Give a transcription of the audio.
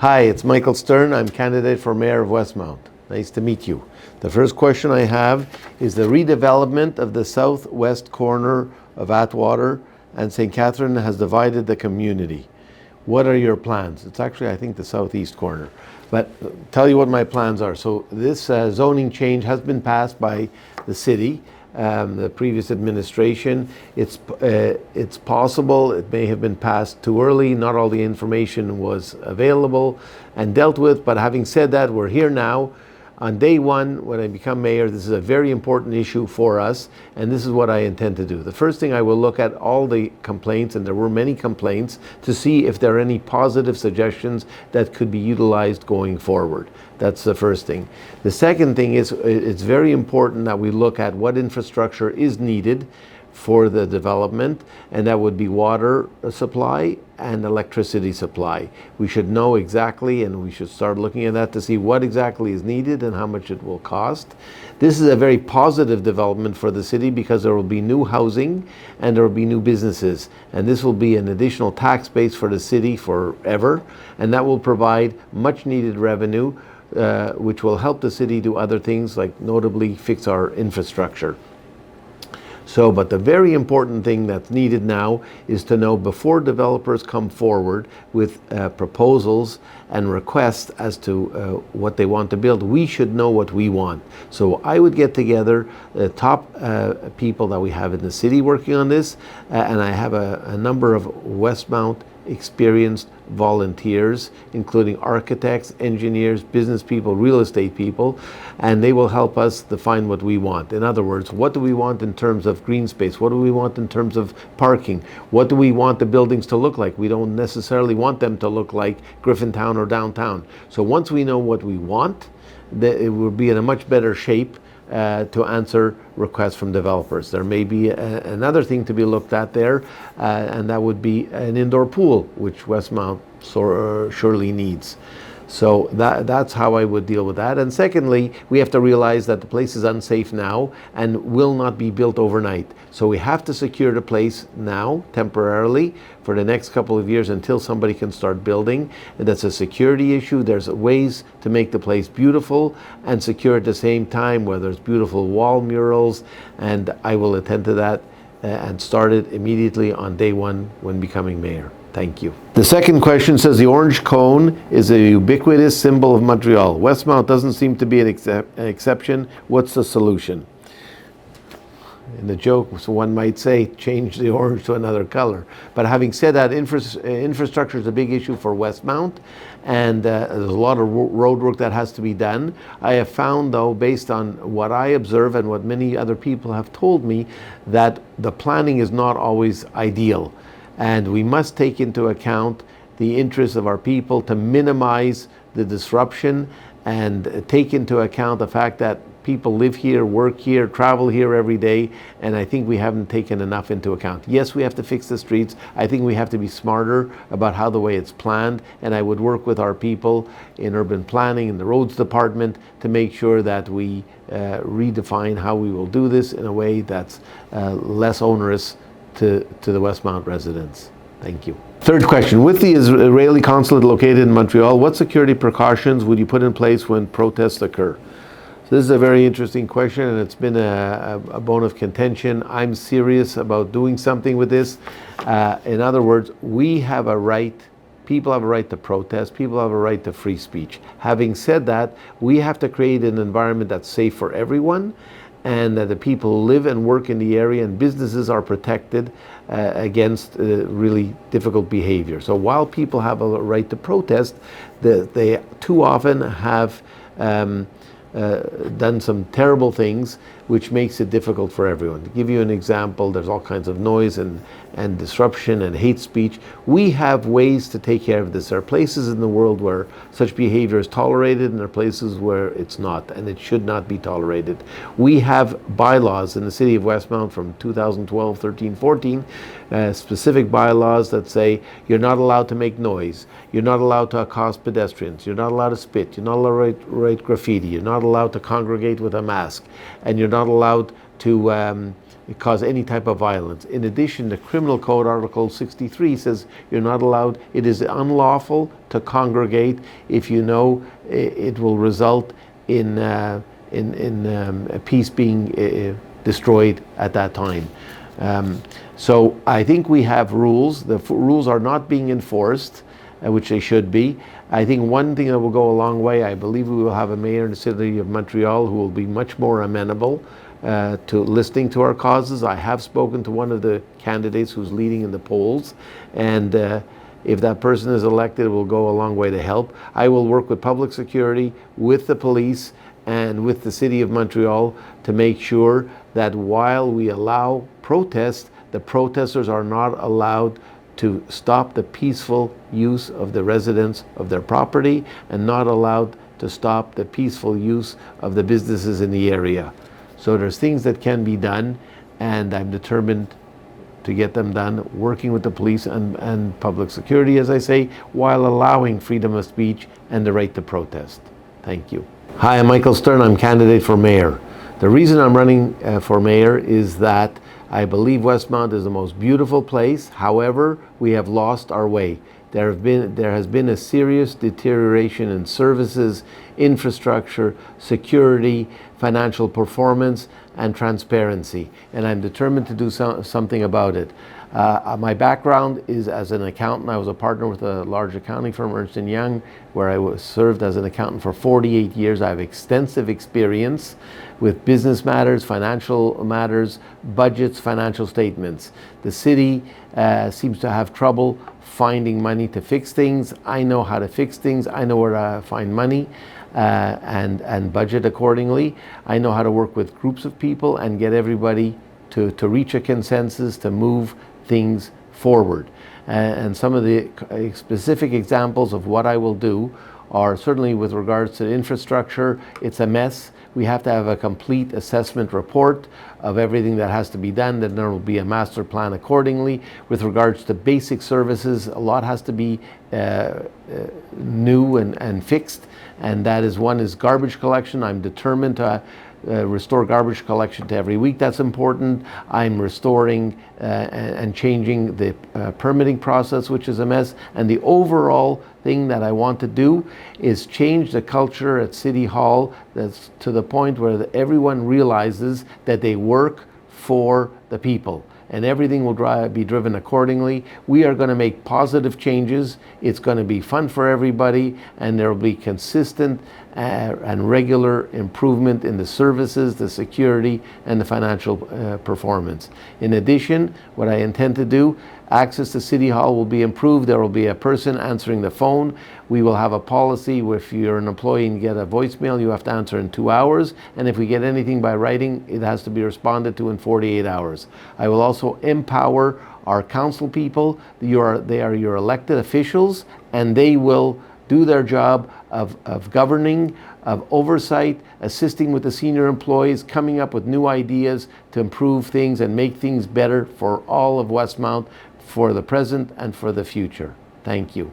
Hi, it's Michael Stern. I'm candidate for Mayor of Westmount. Nice to meet you. The first question I have is the redevelopment of the southwest corner of Atwater and St. Catherine has divided the community. What are your plans? It's actually, I think, the southeast corner. But tell you what my plans are. So this zoning change has been passed by the city, the previous administration. It's possible it may have been passed too early. Not all the information was available and dealt with. But having said that, we're here now. On day one, when I become mayor, this is a very important issue for us, and this is what I intend to do. The first thing, I will look at all the complaints, and there were many complaints, to see if there are any positive suggestions that could be utilized going forward. That's the first thing. The second thing is, it's very important that we look at what infrastructure is needed for the development, and that would be water supply and electricity supply. We should know exactly, and we should start looking at that to see what exactly is needed and how much it will cost. This is a very positive development for the city because there will be new housing and there will be new businesses, and this will be an additional tax base for the city forever, and that will provide much needed revenue, which will help the city do other things, like notably fix our infrastructure. So, but the very important thing that's needed now is to know, before developers come forward with proposals and requests as to what they want to build, we should know what we want. So I would get together the top people that we have in the city working on this, and I have a number of Westmount experienced volunteers, including architects, engineers, business people, real estate people, and they will help us define what we want. In other words, what do we want in terms of green space? What do we want in terms of parking? What do we want the buildings to look like? We don't necessarily want them to look like Griffintown or downtown. So once we know what we want, it will be in a much better shape to answer requests from developers. There may be another thing to be looked at there, and that would be an indoor pool, which Westmount surely needs. So that's how I would deal with that. And secondly, we have to realize that the place is unsafe now and will not be built overnight. So we have to secure the place now, temporarily, for the next couple of years until somebody can start building. And that's a security issue. There's ways to make the place beautiful and secure at the same time, where there's beautiful wall murals, and I will attend to that and start it immediately on day one when becoming mayor. Thank you. The second question says, the orange cone is a ubiquitous symbol of Montreal. Westmount doesn't seem to be an exception. What's the solution? In the joke, so one might say, change the orange to another color. But having said that, infrastructure is a big issue for Westmount, and there's a lot of road work that has to be done. I have found, though, based on what I observe and what many other people have told me, that the planning is not always ideal. And we must take into account the interests of our people to minimize the disruption, and take into account the fact that people live here, work here, travel here every day, and I think we haven't taken enough into account. Yes, we have to fix the streets. I think we have to be smarter about how the way it's planned, and I would work with our people in urban planning and the roads department to make sure that we redefine how we will do this in a way that's less onerous to the Westmount residents. Thank you. Third question, with the Israeli consulate located in Montreal, what security precautions would you put in place when protests occur? So this is a very interesting question, and it's been a bone of contention. I'm serious about doing something with this. In other words, we have a right, people have a right to protest, people have a right to free speech. Having said that, we have to create an environment that's safe for everyone, and that the people who live and work in the area and businesses are protected against really difficult behavior. So while people have a right to protest, they too often have done some terrible things, which makes it difficult for everyone. To give you an example, there's all kinds of noise and disruption and hate speech. We have ways to take care of this. There are places in the world where such behavior is tolerated, and there are places where it's not, and it should not be tolerated. We have bylaws in the city of Westmount from 2012, 13, 14, specific bylaws that say you're not allowed to make noise, you're not allowed to accost pedestrians, you're not allowed to spit, you're not allowed to write graffiti, you're not allowed to congregate with a mask, and you're not allowed to cause any type of violence. In addition, the Criminal Code Article 63 says you're not allowed, it is unlawful to congregate if you know it will result in peace being destroyed at that time. So I think we have rules. The rules are not being enforced, which they should be. I think one thing that will go a long way, I believe we will have a mayor in the city of Montreal who will be much more amenable to listening to our causes. I have spoken to one of the candidates who's leading in the polls, and if that person is elected, it will go a long way to help. I will work with public security, with the police, and with the city of Montreal to make sure that while we allow protest, the protesters are not allowed to stop the peaceful use of the residents of their property, and not allowed to stop the peaceful use of the businesses in the area. So there's things that can be done, and I'm determined to get them done, working with the police and public security, as I say, while allowing freedom of speech and the right to protest. Thank you. Hi, I'm Michael Stern. I'm candidate for mayor. The reason I'm running for mayor is that I believe Westmount is the most beautiful place. However, we have lost our way. There has been a serious deterioration in services, infrastructure, security, financial performance, and transparency. And I'm determined to do something about it. My background is as an accountant. I was a partner with a large accounting firm, Ernst & Young, where I served as an accountant for 48 years. I have extensive experience with business matters, financial matters, budgets, financial statements. The city seems to have trouble finding money to fix things. I know how to fix things. I know where to find money and budget accordingly. I know how to work with groups of people and get everybody to reach a consensus, to move things forward. And some of the specific examples of what I will do are certainly with regards to infrastructure. It's a mess. We have to have a complete assessment report of everything that has to be done. Then there will be a master plan accordingly. With regards to basic services, a lot has to be new and fixed. And that is, one is garbage collection. I'm determined to restore garbage collection to every week. That's important. I'm restoring and changing the permitting process, which is a mess. And the overall thing that I want to do is change the culture at City Hall that's to the point where everyone realizes that they work for the people, and everything will be driven accordingly. We are going to make positive changes. It's going to be fun for everybody, and there will be consistent and regular improvement in the services, the security, and the financial performance. In addition, what I intend to do, access to City Hall will be improved. There will be a person answering the phone. We will have a policy where if you're an employee and get a voicemail, you have to answer in 2 hours. And if we get anything by writing, it has to be responded to in 48 hours. I will also empower our council people. They are your elected officials, and they will do their job of governing, of oversight, assisting with the senior employees, coming up with new ideas to improve things and make things better for all of Westmount, for the present and for the future. Thank you.